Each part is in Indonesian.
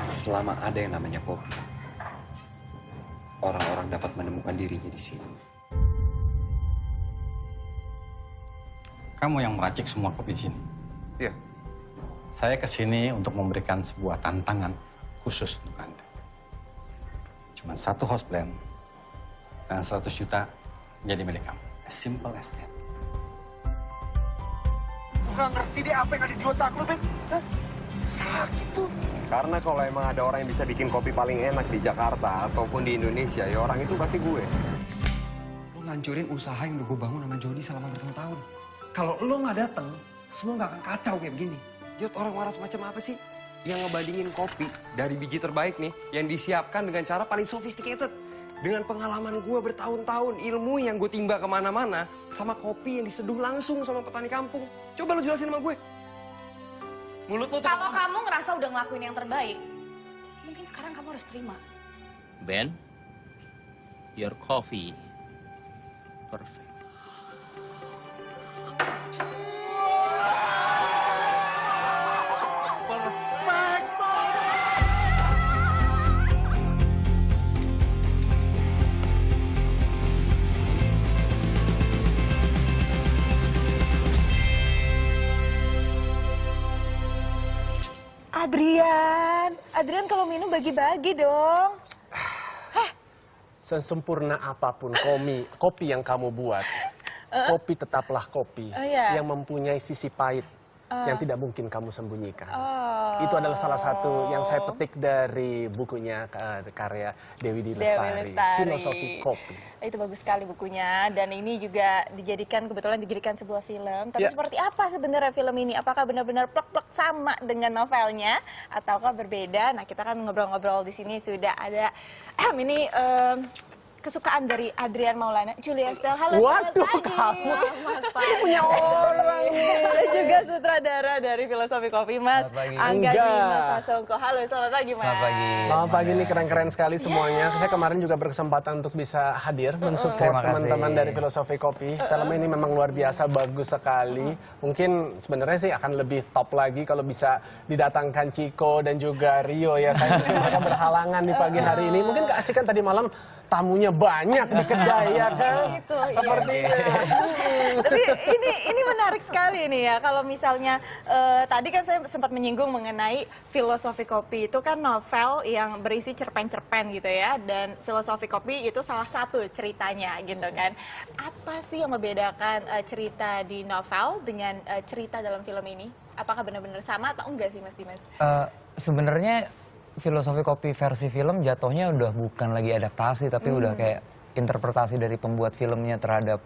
Selama ada yang namanya kopi, orang-orang dapat menemukan dirinya di sini. Kamu yang meracik semua kopi di sini? Iya. Saya kesini untuk memberikan sebuah tantangan khusus untuk Anda. Cuma satu house blend dan 100 juta jadi milik kamu. As simple as that. Gak ngerti deh apa yang ada di otak lu, Ben. Sakit tuh. Karena kalau emang ada orang yang bisa bikin kopi paling enak di Jakarta ataupun di Indonesia, ya orang itu pasti gue. Lo ngancurin usaha yang udah gue bangun sama Jody selama bertahun-tahun. Kalau lo nggak datang, semua nggak akan kacau kayak begini. Jod, orang waras macam apa sih yang ngebandingin kopi dari biji terbaik nih yang disiapkan dengan cara paling sophisticated? Dengan pengalaman gue bertahun-tahun, ilmu yang gue timba kemana-mana, sama kopi yang diseduh langsung sama petani kampung. Coba lo jelasin sama gue. Mulut lo tuh... Kalau kamu ngerasa udah ngelakuin yang terbaik, mungkin sekarang kamu harus terima. Ben, your coffee perfect. Adrian kalau minum bagi-bagi dong. Sesempurna apapun kopi yang kamu buat, kopi tetaplah kopi yang mempunyai sisi pahit yang tidak mungkin kamu sembunyikan. Itu adalah salah satu yang saya petik dari bukunya karya Dewi Lestari, Filosofi Kopi. Itu bagus sekali bukunya, dan ini juga kebetulan dijadikan sebuah film. Tapi seperti apa sebenarnya film ini? Apakah benar-benar plek-plek sama dengan novelnya ataukah berbeda? Nah, kita kan ngobrol-ngobrol di sini sudah ada ini kesukaan dari Adrian Maulana, Julia Estelle. Halo, waduh, kamu punya orang nih. Dan juga sutradara dari Filosofi Kopi, Mas Angga Dimas Sasongko. Halo, selamat pagi, Mas. Selamat pagi. Selamat pagi, nih keren-keren sekali semuanya. Saya kemarin juga berkesempatan untuk bisa hadir mensupport teman-teman dari Filosofi Kopi. Film ini memang luar biasa, bagus sekali. Mungkin sebenarnya sih akan lebih top lagi kalau bisa didatangkan Chico dan juga Rio ya. Saya mungkin mereka berhalangan di pagi hari ini. Mungkin keasikan tadi malam tamunya banyak di kedai ya kan. Gitu, sepertinya. Tapi ini menarik sekali nih ya, kalau misalnya tadi kan saya sempat menyinggung mengenai Filosofi Kopi, itu kan novel yang berisi cerpen-cerpen gitu ya, dan Filosofi Kopi itu salah satu ceritanya gitu kan. Apa sih yang membedakan cerita di novel dengan cerita dalam film ini? Apakah benar-benar sama atau enggak sih, Mas Dimas? Sebenarnya Filosofi Kopi versi film jatuhnya udah bukan lagi adaptasi, tapi udah kayak interpretasi dari pembuat filmnya terhadap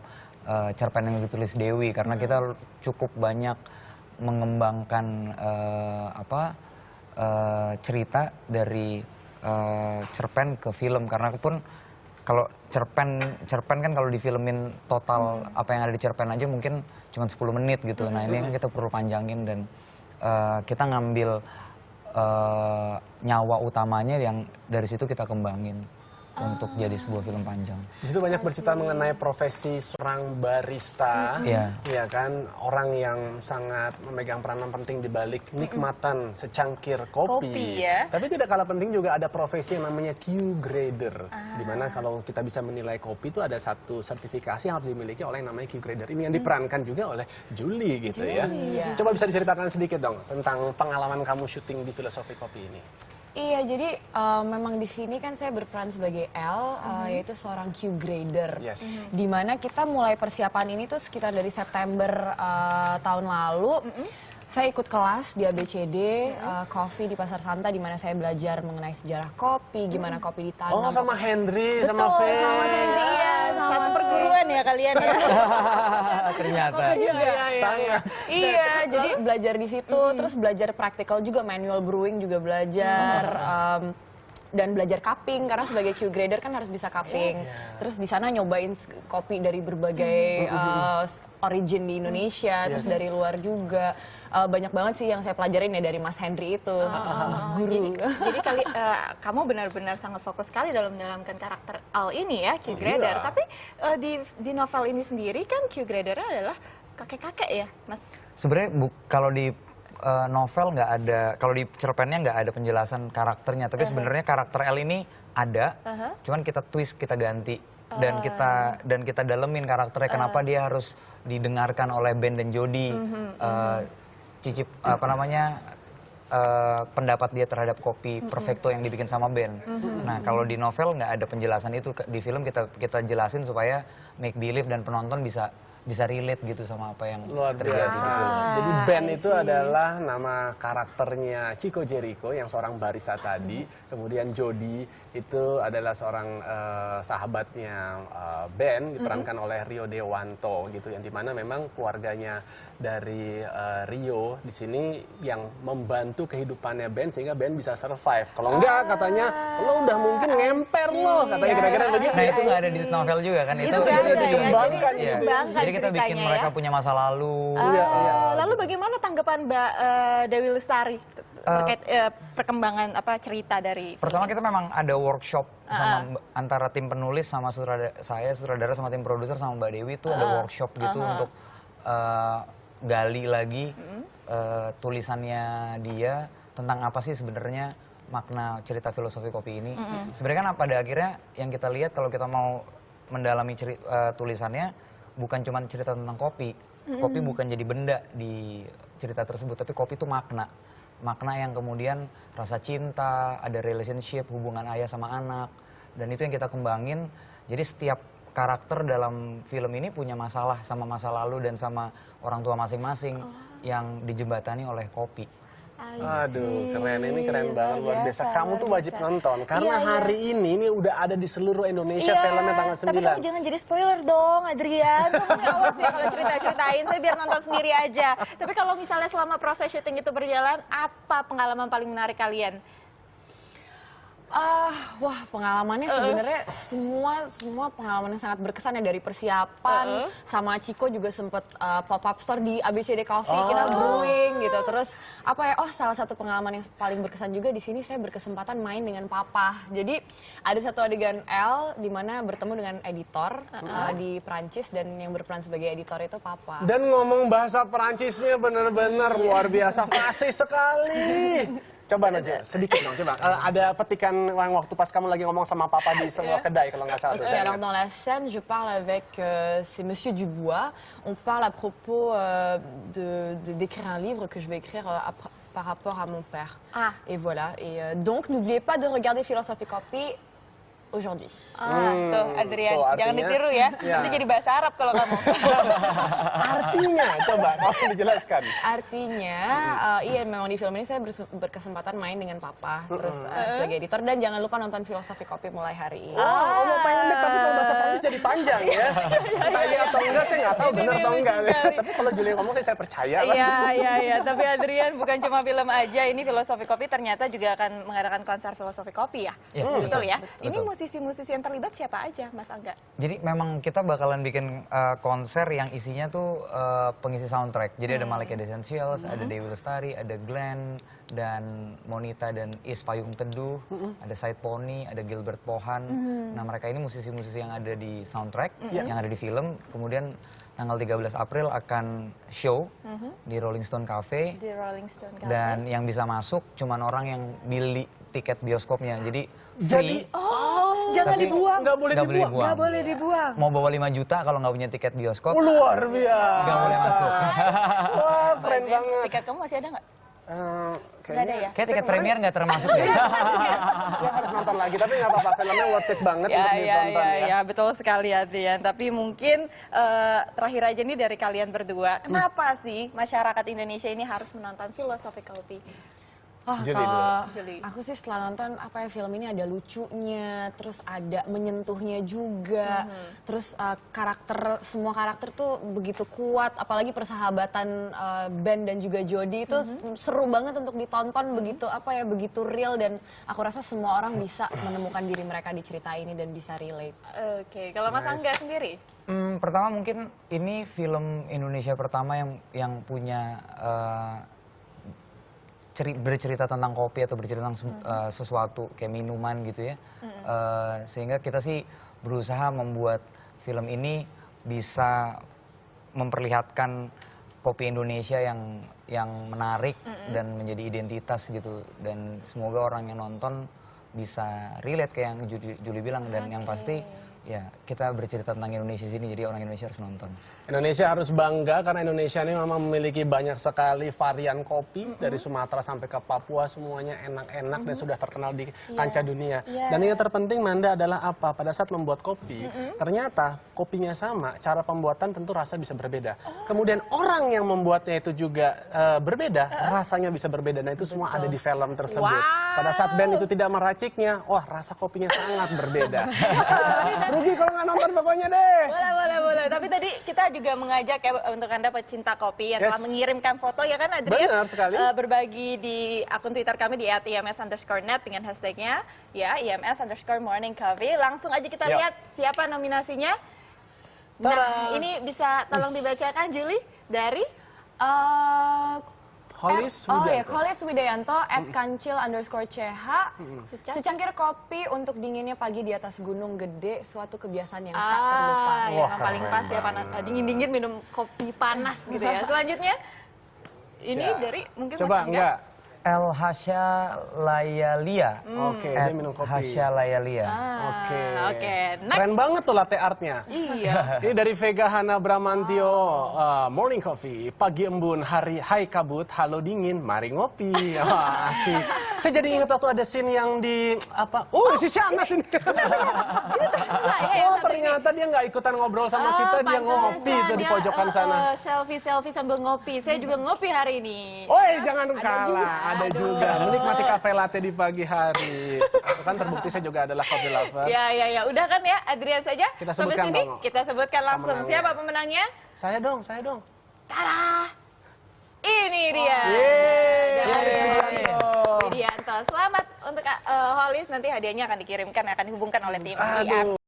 cerpen yang ditulis Dewi, karena kita cukup banyak mengembangkan cerita dari cerpen ke film, karena pun kalau cerpen kan kalau difilmin total apa yang ada di cerpen aja mungkin cuma 10 menit gitu. Nah, ini kan kita perlu panjangin, dan kita ngambil nyawa utamanya yang dari situ kita kembangin untuk jadi sebuah film panjang. Di situ banyak bercerita mengenai profesi seorang barista, ya kan, orang yang sangat memegang peranan penting di balik nikmatan secangkir kopi. Tapi tidak kalah penting juga ada profesi yang namanya Q-grader, dimana kalau kita bisa menilai kopi itu ada satu sertifikasi yang harus dimiliki oleh yang namanya Q-grader. Ini yang diperankan juga oleh Julie gitu ya. Coba bisa diceritakan sedikit dong tentang pengalaman kamu syuting di Filosofi Kopi ini. Iya, jadi memang di sini kan saya berperan sebagai L, yaitu seorang Q-grader. Di mana kita mulai persiapan ini tuh sekitar dari September tahun lalu. Saya ikut kelas di ABCD, Coffee di Pasar Santa, di mana saya belajar mengenai sejarah kopi, gimana kopi ditanam. Oh, sama Henry, sama Faye. Sama Mas Henry, iya. Satu perguruan ya kalian ya. Ternyata. Sangat. Iya, jadi belajar di situ, terus belajar praktikal juga, manual brewing juga belajar. Dan belajar cupping, karena sebagai Q-grader kan harus bisa cupping. Terus di sana nyobain kopi dari berbagai origin di Indonesia, terus dari luar juga. Banyak banget sih yang saya pelajarin ya dari Mas Henry itu. Jadi kamu benar-benar sangat fokus sekali dalam menjalankan karakter Al ini ya, Q-grader. Tapi di novel ini sendiri kan Q-gradernya adalah kakek-kakek ya, Mas? Sebenarnya kalau di novel nggak ada, kalau di cerpennya nggak ada penjelasan karakternya, tapi sebenarnya karakter L ini ada, cuman kita twist, kita ganti dan kita dalemin karakternya, kenapa dia harus didengarkan oleh Ben dan Jody, cicip pendapat dia terhadap kopi Perfecto yang dibikin sama Ben. Nah kalau di novel nggak ada penjelasan itu, di film kita jelasin supaya make believe dan penonton bisa relate gitu sama apa yang Luar terjadi. biasa. Jadi Ben itu adalah nama karakternya Chico Jericho yang seorang barista tadi. Kemudian Jody itu adalah seorang sahabatnya Ben, diperankan oleh Rio Dewanto gitu, yang dimana memang keluarganya dari Rio di sini yang membantu kehidupannya Ben sehingga Ben bisa survive. Kalau enggak katanya lo udah mungkin ngemper lo, katanya kira-kira begitu. Nah itu nggak ada di novel juga kan? Itu nggak ada ya, dikembangkan. jadi Iya. dikembangkan Jadi kita bikin ceritanya mereka ya. punya masa lalu. Lalu bagaimana tanggapan Mbak Dewi Lestari terkait perkembangan cerita dari Pertama kita memang ada workshop sama antara tim penulis sama sutradara sama tim produser sama Mbak Dewi itu ada workshop gitu untuk gali lagi tulisannya dia tentang apa sih sebenarnya makna cerita filosofi kopi ini. Sebenarnya kan pada akhirnya yang kita lihat kalau kita mau mendalami tulisannya bukan cuma cerita tentang kopi. Kopi bukan jadi benda di cerita tersebut, tapi kopi itu makna. Makna yang kemudian rasa cinta, ada relationship, hubungan ayah sama anak. Dan itu yang kita kembangin. Jadi setiap karakter dalam film ini punya masalah sama masa lalu dan sama orang tua masing-masing yang dijembatani oleh kopi. Aduh, keren, ini keren banget, luar biasa. Kamu tuh wajib nonton karena hari ini udah ada di seluruh Indonesia filmnya tanggal 9. Tapi kamu jangan jadi spoiler dong, Adrian. Kamu awas ya kalau cerita-ceritain, saya biar nonton sendiri aja. Tapi kalau misalnya selama proses syuting itu berjalan, apa pengalaman paling menarik kalian? Wah, pengalamannya sebenarnya semua pengalaman yang sangat berkesan ya, dari persiapan sama Chico juga sempet pop up store di ABCD Coffee, kita brewing gitu. Terus salah satu pengalaman yang paling berkesan juga di sini, saya berkesempatan main dengan Papa. Jadi ada satu adegan L di mana bertemu dengan editor di Prancis dan yang berperan sebagai editor itu Papa. Dan ngomong bahasa Perancisnya bener-bener luar biasa, fasih sekali. Coba Najwa, sedikit dong, coba. Ada petikan yang waktu pas kamu lagi ngomong sama Papa di sebuah kedai kalau nggak salah. Alors dans la scène, je parle avec c'est Monsieur Dubois. On parle à propos d'écrire un livre que je vais écrire par rapport à mon père. Et voilà. Et donc n'oubliez pas de regarder Philosophy Copy aujourd'hui. Tuh Adrian, Tuh, jangan artinya, ditiru ya. ya. Nanti jadi bahasa Arab kalau kamu. Artinya, coba kamu dijelaskan. Artinya, iya memang di film ini saya berkesempatan main dengan Papa, terus sebagai editor, dan jangan lupa nonton Philosophy Copy mulai hari ini. Ngomong pendek tapi kalau bahasa Prancis jadi panjang ya. Tanya atau enggak saya nggak tahu benar atau enggak. Tapi kalau Julia ngomong saya percaya lah. Iya. Tapi Adrian bukan cuma film aja, ini Philosophy Copy ternyata juga akan mengadakan konser Philosophy Copy ya. Betul ya. Ini musisi-musisi yang terlibat siapa aja, Mas Angga? Jadi memang kita bakalan bikin konser yang isinya tuh pengisi soundtrack. Jadi ada Malika The Essentials, ada Dewi Lestari, ada Glenn, dan Monita dan Is Payung Teduh, ada Side Pony, ada Gilbert Pohan. Nah mereka ini musisi-musisi yang ada di soundtrack, yang ada di film. Kemudian tanggal 13 April akan show di Rolling Stone Cafe. Di Rolling Stone Cafe. Dan yang bisa masuk cuman orang yang beli tiket bioskopnya. Jadi free. Jangan dibuang. Nggak boleh dibuang. Nggak boleh dibuang. Mau bawa 5 juta kalau nggak punya tiket bioskop. Luar biasa. Nggak boleh masuk. Wah, keren banget. Tiket kamu masih ada nggak? Nggak ada Kayaknya ya? Kayak tiket premier nggak termasuk ya. saya harus nonton lagi, tapi nggak apa-apa, filmnya worth it banget untuk ditonton ya. Betul sekali Adrian. Tapi mungkin terakhir aja nih dari kalian berdua, kenapa sih masyarakat Indonesia ini harus menonton Philosophy Copy? Julie Kalau Julie. aku sih setelah nonton film ini ada lucunya, terus ada menyentuhnya juga, terus semua karakter tuh begitu kuat, apalagi persahabatan Ben dan juga Jody itu seru banget untuk ditonton, begitu real, dan aku rasa semua orang bisa menemukan diri mereka di cerita ini dan bisa relate. Oke, kalau Mas Angga sendiri? Pertama mungkin ini film Indonesia pertama yang punya bercerita tentang kopi atau bercerita tentang sesuatu kayak minuman gitu ya. Sehingga kita sih berusaha membuat film ini bisa memperlihatkan kopi Indonesia yang yang menarik dan menjadi identitas gitu. Dan semoga orang yang nonton bisa relate kayak yang Julie bilang. Dan yang pasti ya kita bercerita tentang Indonesia sini, jadi orang Indonesia harus nonton. Indonesia harus bangga karena Indonesia ini memang memiliki banyak sekali varian kopi dari Sumatera sampai ke Papua, semuanya enak-enak dan sudah terkenal di kancah dunia. Dan yang terpenting Manda adalah apa? Pada saat membuat kopi, ternyata kopinya sama, cara pembuatan tentu rasa bisa berbeda. Kemudian orang yang membuatnya itu juga berbeda, rasanya bisa berbeda. Nah itu semua ada di film tersebut. Pada saat band itu tidak meraciknya, wah rasa kopinya sangat berbeda. Rugi kalau nggak nonton pokoknya deh. Boleh. Tapi tadi kita juga mengajak ya untuk Anda pecinta kopi yang telah mengirimkan foto ya kan Adrian? Benar sekali. Berbagi di akun Twitter kami di @ims_net dengan hashtagnya ya IMS_morning_coffee. Langsung aja kita lihat siapa nominasinya. Nah, ini bisa tolong dibacakan Julie dari Hollis Widayanto @kancil_ch. Secangkir kopi untuk dinginnya pagi di atas gunung gede, suatu kebiasaan yang tak terlupa. Yang paling pas ya, dingin-dingin minum kopi panas gitu ya. Selanjutnya ini dari mungkin coba enggak. El Hasya Layalia. Oke, dia minum kopi. Hasya Layalia. Oke. Next. Keren banget tuh latte artnya. Iya. Ini dari Vega Hana Bramantio, morning coffee, pagi embun, hai kabut, halo dingin, mari ngopi. Asik. Saya jadi ingat waktu ada scene yang di apa? Si Shanas ini. Ternyata dia nggak ikutan ngobrol sama kita, dia ngopi tuh di pojokan sana. Selfie sambil ngopi. Saya juga ngopi hari ini. Jangan kalah. Ada juga menikmati kafe latte di pagi hari. Kan terbukti saya juga adalah coffee lover. Ya. Udah kan ya, Adrian saja. Kita Sampai sebutkan sini dong. kita sebutkan langsung. Pemenangnya. Siapa pemenangnya? Saya dong. Tada! Ini dia. Widianto. Selamat untuk Hollis. Nanti hadiahnya akan dikirimkan, akan dihubungkan oleh tim.